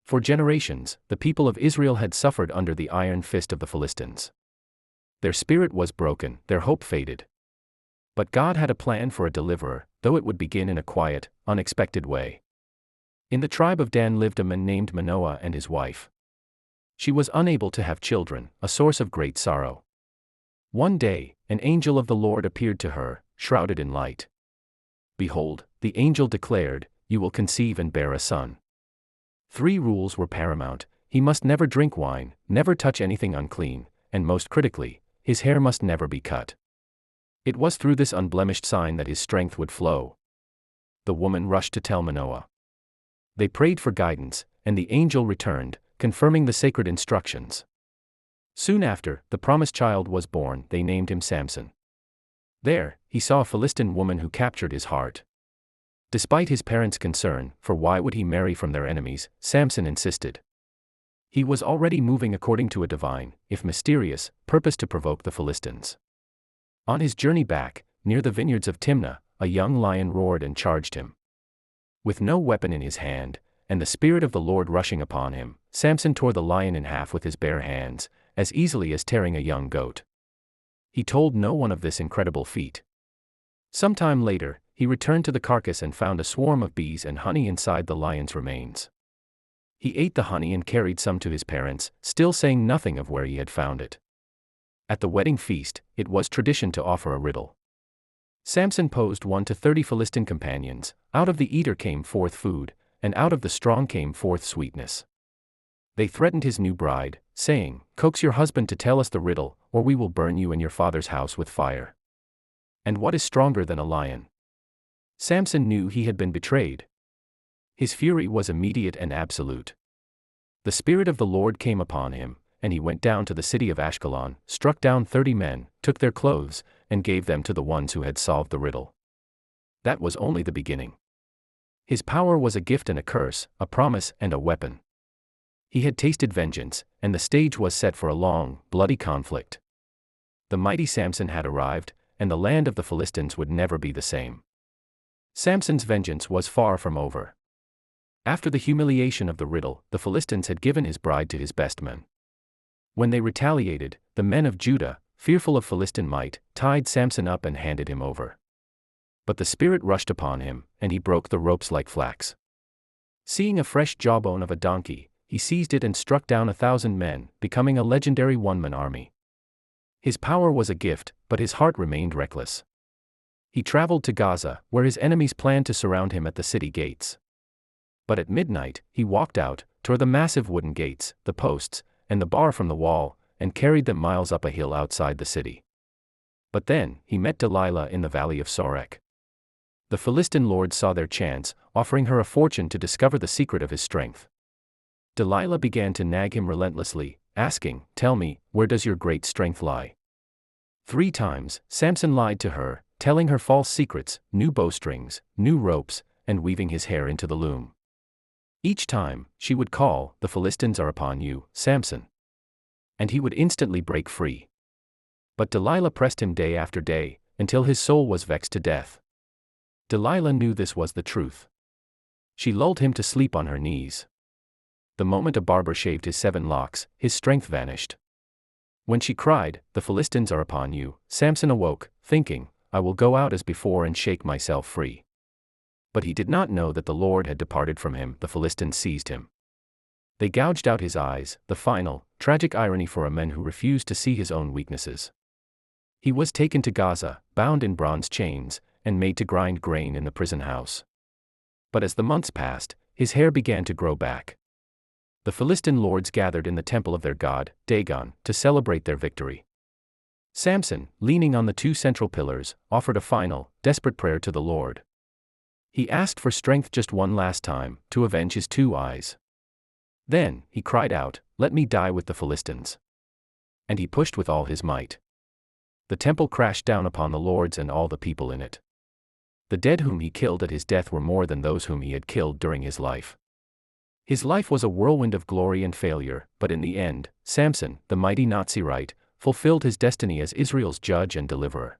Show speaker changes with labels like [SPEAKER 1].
[SPEAKER 1] For generations, the people of Israel had suffered under the iron fist of the Philistines. Their spirit was broken, their hope faded. But God had a plan for a deliverer, though it would begin in a quiet, unexpected way. In the tribe of Dan lived a man named Manoah and his wife. She was unable to have children, a source of great sorrow. One day, an angel of the Lord appeared to her, shrouded in light. Behold, the angel declared, "You will conceive and bear a son." 3 rules were paramount: he must never drink wine, never touch anything unclean, and most critically, his hair must never be cut. It was through this unblemished sign that his strength would flow. The woman rushed to tell Manoah. They prayed for guidance, and the angel returned, confirming the sacred instructions. Soon after, the promised child was born. They named him Samson. There, he saw a Philistine woman who captured his heart. Despite his parents' concern, for why would he marry from their enemies, Samson insisted. He was already moving according to a divine, if mysterious, purpose to provoke the Philistines. On his journey back, near the vineyards of Timnah, a young lion roared and charged him. With no weapon in his hand, and the Spirit of the Lord rushing upon him, Samson tore the lion in half with his bare hands, as easily as tearing a young goat. He told no one of this incredible feat. Some time later, he returned to the carcass and found a swarm of bees and honey inside the lion's remains. He ate the honey and carried some to his parents, still saying nothing of where he had found it. At the wedding feast, it was tradition to offer a riddle. Samson posed one to 30 Philistine companions. Out of the eater came forth food, and out of the strong came forth sweetness. They threatened his new bride, saying, "Coax your husband to tell us the riddle, or we will burn you and your father's house with fire." And what is stronger than a lion? Samson knew he had been betrayed. His fury was immediate and absolute. The Spirit of the Lord came upon him, and he went down to the city of Ashkelon, struck down 30 men, took their clothes, and gave them to the ones who had solved the riddle. That was only the beginning. His power was a gift and a curse, a promise and a weapon. He had tasted vengeance, and the stage was set for a long, bloody conflict. The mighty Samson had arrived, and the land of the Philistines would never be the same. Samson's vengeance was far from over. After the humiliation of the riddle, the Philistines had given his bride to his best men. When they retaliated, the men of Judah, fearful of Philistine might, tied Samson up and handed him over. But the Spirit rushed upon him, and he broke the ropes like flax. Seeing a fresh jawbone of a donkey, he seized it and struck down 1,000 men, becoming a legendary one-man army. His power was a gift, but his heart remained reckless. He traveled to Gaza, where his enemies planned to surround him at the city gates. But at midnight, he walked out, tore the massive wooden gates, the posts, and the bar from the wall, and carried them miles up a hill outside the city. But then, he met Delilah in the valley of Sorek. The Philistine lord saw their chance, offering her a fortune to discover the secret of his strength. Delilah began to nag him relentlessly, asking, "Tell me, where does your great strength lie?" 3 times, Samson lied to her, telling her false secrets, new bowstrings, new ropes, and weaving his hair into the loom. Each time, she would call, "The Philistines are upon you, Samson." And he would instantly break free. But Delilah pressed him day after day, until his soul was vexed to death. Delilah knew this was the truth. She lulled him to sleep on her knees. The moment a barber shaved his 7 locks, his strength vanished. When she cried, "The Philistines are upon you," Samson awoke, thinking, "I will go out as before and shake myself free." But he did not know that the Lord had departed from him. The Philistines seized him. They gouged out his eyes, the final, tragic irony for a man who refused to see his own weaknesses. He was taken to Gaza, bound in bronze chains, and made to grind grain in the prison house. But as the months passed, his hair began to grow back. The Philistine lords gathered in the temple of their god, Dagon, to celebrate their victory. Samson, leaning on the 2 central pillars, offered a final, desperate prayer to the Lord. He asked for strength just one last time, to avenge his 2 eyes. Then, he cried out, "Let me die with the Philistines." And he pushed with all his might. The temple crashed down upon the lords and all the people in it. The dead whom he killed at his death were more than those whom he had killed during his life. His life was a whirlwind of glory and failure, but in the end, Samson, the mighty Nazirite, fulfilled his destiny as Israel's judge and deliverer.